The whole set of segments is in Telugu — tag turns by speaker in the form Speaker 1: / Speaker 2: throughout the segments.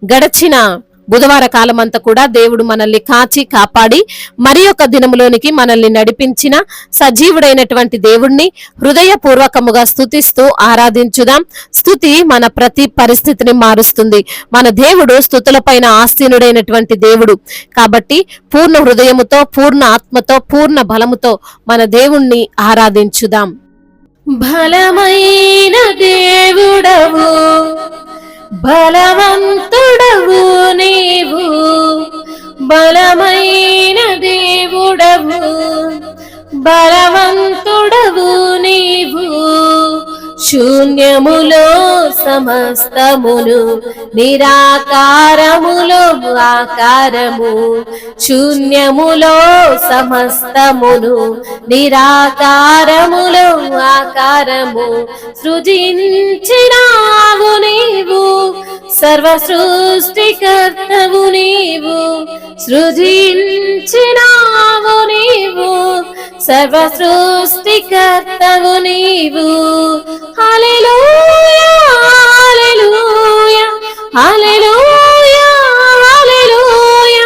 Speaker 1: గడిచిన బుధవార కాలం అంతా కూడా దేవుడు మనల్ని కాచి కాపాడి మరి ఒక దినములోనికి మనల్ని నడిపించిన సజీవుడైనటువంటి దేవుణ్ణి హృదయపూర్వకముగా స్తుతిస్తూ ఆరాధించుదాం. స్తుతి మన ప్రతి పరిస్థితిని మారుస్తుంది. మన దేవుడు స్తుతులపైన ఆసీనుడైనటువంటి దేవుడు కాబట్టి పూర్ణ హృదయముతో, పూర్ణ ఆత్మతో, పూర్ణ బలముతో మన దేవుణ్ణి ఆరాధించుదాం. బలమైన దేవుడవు, బలవంతుడవు నీవు, బలమైన దేవుడవు, బలవంతుడవు నీవు. శూన్యములో సమస్తమును, నిరాకారములో ఆకారము. శూన్యములో సమస్తమును, నిరాకారములో ఆకారము. సృజించినావు నీవు, సర్వ సృష్టికర్తవు నీవు. సృజించినావు నీవు, సర్వ సృష్టికర్తవు నీవు. హల్లెలూయా హల్లెలూయా హల్లెలూయా హల్లెలూయా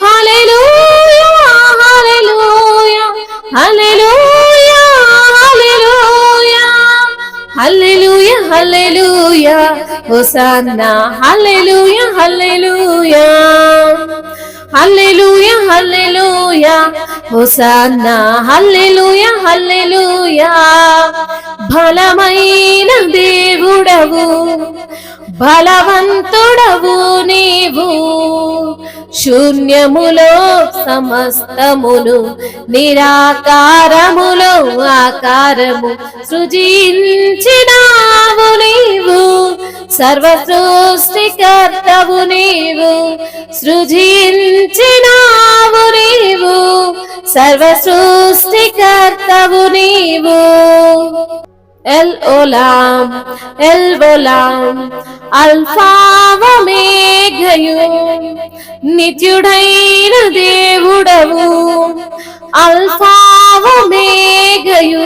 Speaker 1: హల్లెలూయా హల్లెలూయా హల్లెలూయా హల్లెలూయా హల్లెలూయా హల్లెలూయా హోసన్నా హల్లెలూయా హల్లెలూయా హల్లెలూయా హల్లెలూయా హోసన్నా హల్లెలూయా హల్లెలూయా. బలమైన దేవుడవు, బలవంతుడవు నీవు. శూన్యములో సమస్తమును, నిరాకారములో ఆకారము. సృజించినావు నీవు, సర్వ సృష్టికర్తవు నీవు. సృజించినావు నీవు, సర్వ సృష్టికర్తవు నీవు. El Olam El Olam alpha ఒమేగయు, నిత్యుడైన దేవుడవు. అల్ఫా ఒమేగయు,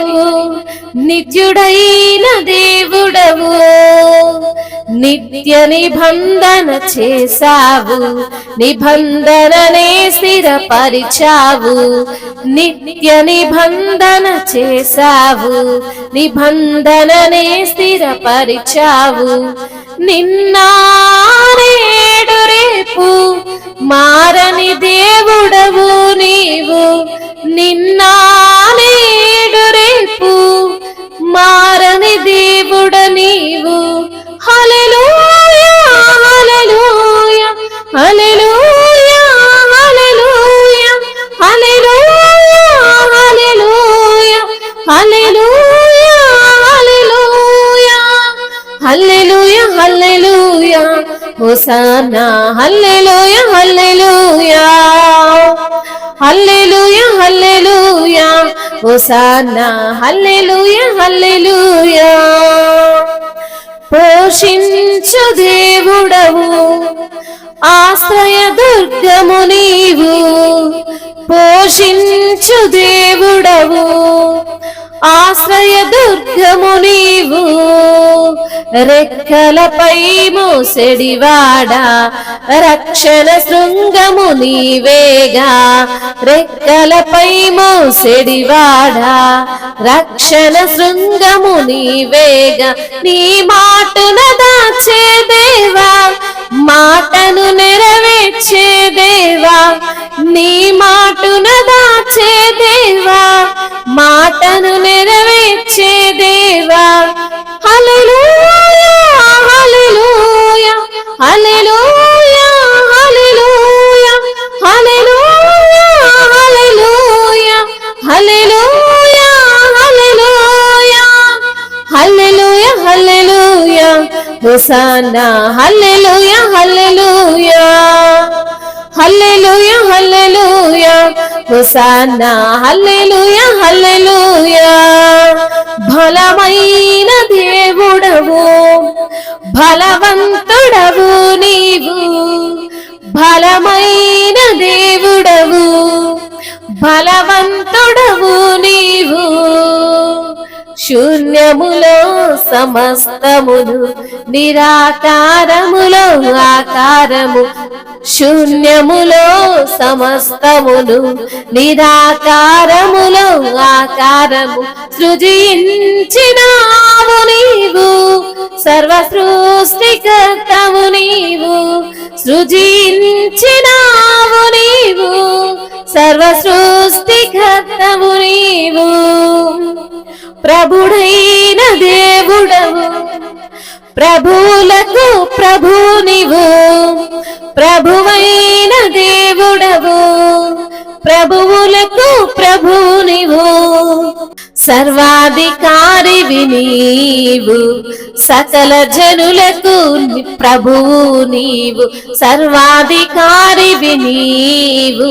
Speaker 1: నిత్యుడైన దేవుడవు. నిత్య నిబంధన చేసావు, నిబంధననే స్థిరపరిచావు. నిత్య నిబంధన చేసావు, నిబంధననే స్థిరపరిచావు. నిన్న నేడు రేపు మారని దేవుడవు నీవు. నిన్న నేడు రేపు మారని దేవుడ నీవు. హల్లెలూయా హల్లెలూయా హల్లెలూయా హల్లెలూయా హల్లెలూయా హల్లెలూయా హల్లెలూయా హల్లెలూయా హల్లెలూయా హల్లెలూయా హోసన్నా హల్లెలూయా హల్లెలూయా హల్లెలూయా హల్లెలూయా హోసన్నా హల్లెలూయా హల్లెలూయా. పోషించు దేవుడవు, ఆశ్రయ దుర్గము నీవు. పోషించు దేవుడవు, ఆశ్రయ దుర్గము నీవు. రెక్కలపై మోసెడివాడా, రక్షణ శృంగము నీవేగా. రెక్కలపై మోసెడివాడా, రక్షణ శృంగము నీవేగా. నీ మాటన దాచే దేవా, మాటను నెరవేర్చే దేవా. నీ మాటన దాచే దేవా, మాటను నెరవేర్చే దేవా. హల్లెలూయా హల్లెలూయా హల్లెలూయా హల్లెలూయా హల్లెలూయా హల్లెలూయా హల్లెలూయా హల్లెలూయా హల్లెలూయా హల్లెలూయా హోసన్నా హల్లెలూయా హల్లెలూయా హల్లెలూయా హల్లెలూయా హోసన్నా హల్లెలూయా హల్లెలూయా. బలమైన దేవుడవు, బలవంతుడవు నీవు. బలమైన దేవుడవు, బలవంతుడవు నీవు. శూన్యములో సమస్తమును, నిరాకారములో ఆకారము. శూన్యములో సమస్తమును, నిరాకారములో ఆకారము. సృజించినావు నీవు, సర్వ సృష్టికర్తవు నీవు. సృజించినావు నీవు, సర్వ సృష్టికర్తవు నీవు. ప్రభుడైన దేవుడవు, ప్రభువులకు ప్రభు నీవు. ప్రభువైన దేవుడవు, ప్రభువులకు ప్రభు నీవు. సర్వాధికారివి నీవు, సకల జనులకు ప్రభువు నీవు. సర్వాధికారివి నీవు,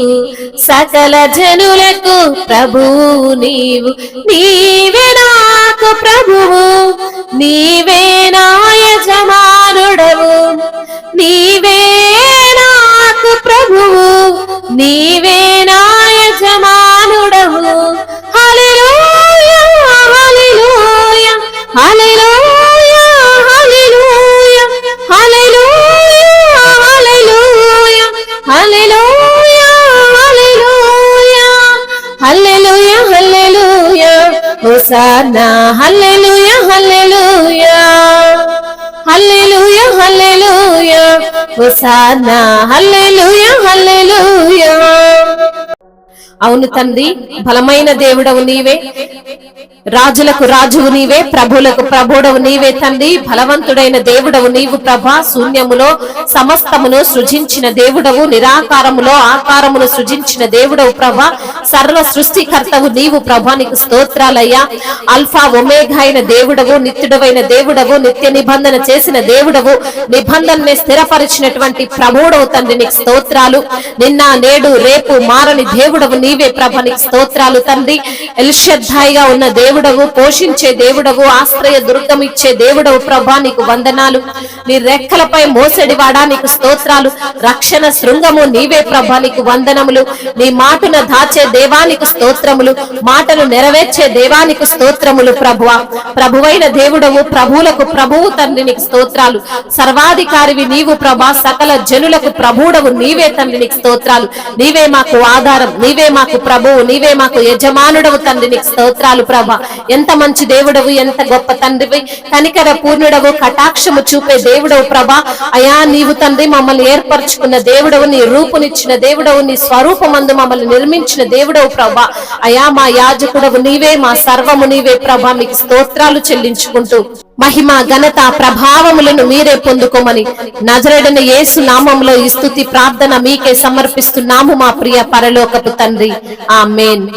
Speaker 1: సకల జనులకు ప్రభువు నీవు. నీవే నాకు ప్రభువు, నీవే నా యజమానుడవు. నీవే నాకు ప్రభువు, నీవే నా యజమానుడవు. హల్లెలూయా హల్లెలూయా హల్లెలూయా హల్లెలూయా హల్లెలూయా హల్లెలూయా హల్లెలూయా హల్లెలూయా హల్లెలూయా హల్లెలూయా హోసన్నా హల్లెలూయా హల్లెలూయా హల్లెలూయా హల్లెలూయా హోసన్నా హల్లెలూయా హల్లెలూయా. అవును తండ్రి, బలమైన దేవుడవు నీవే, రాజులకు రాజువు నీవే, ప్రభువులకు ప్రభుడవు నీవే తండ్రి. బలవంతుడైన దేవుడవు నీవు ప్రభా. శూన్యములో సమస్తమును సృజించిన దేవుడవు, నిరాకారములో ఆకారమును సృజించిన దేవుడవు ప్రభా. సర్వ సృష్టికర్తవు నీవు ప్రభా, నీకు స్తోత్రాలయ్యా. అల్ఫా ఒమేగా అయిన దేవుడవు, నిత్యుడవైన దేవుడవు, నిత్య నిబంధన చేసిన దేవుడవు, నిబంధనని స్థిరపరిచినటువంటి ప్రభుడవు తండ్రి, నీకు స్తోత్రాలు. నిన్న నేడు రేపు మారని దేవుడవు నీవే ప్రభా, నీకు స్తోత్రాలు తండ్రి. ఎల్షద్దాయిగా ఉన్న దేవుడవు, పోషించే దేవుడవు, ఆశ్రయ దుర్గం ఇచ్చే దేవుడవు ప్రభా, నీకు వందనాలు. నీ రెక్కలపై మోసడివాడా, నీకు స్తోత్రాలు. రక్షణ శృంగము నీవే ప్రభా, నీకు వందనములు. నీ మాటను దాచే దేవానికి స్తోత్రములు, మాటను నెరవేర్చే దేవానికి స్తోత్రములు ప్రభువా. ప్రభువైన దేవుడవు, ప్రభువులకు ప్రభువు తండ్రి, నీకు స్తోత్రాలు. సర్వాధికారివి నీవు ప్రభా, సకల జనులకు ప్రభువుడవు నీవే తండ్రి, నీకు స్తోత్రాలు. నీవే మాకు ఆధారం, నీవే మాకు ప్రభువు, నీవే మాకు యజమానుడవు తండ్రి, నీకు స్తోత్రాలు ప్రభా. ఎంత మంచి దేవుడవు, ఎంత గొప్ప తండ్రివి, కనికర పూర్ణుడవు, కటాక్షము చూపే దేవుడవు ప్రభా. అయా నీవు తండ్రి మమ్మల్ని ఏర్పరచుకున్న దేవుడవు, నీ రూపునిచ్చిన దేవుడవు, నీ స్వరూపమందు మమ్మల్ని నిర్మించిన దేవుడవు ప్రభా. అయా మా యాజకుడవు నీవే, మా సర్వము నీవే ప్రభా. మీకు స్తోత్రాలు చెల్లించుకుంటూ మహిమ ఘనత ప్రభావములను మీరే పొందుకోమని నజరేయుడైన యేసు నామములో ఈ స్తుతి ప్రార్థన మీకే సమర్పిస్తున్నాము మా ప్రియ పరలోకపు తండ్రి. ఆమేన్.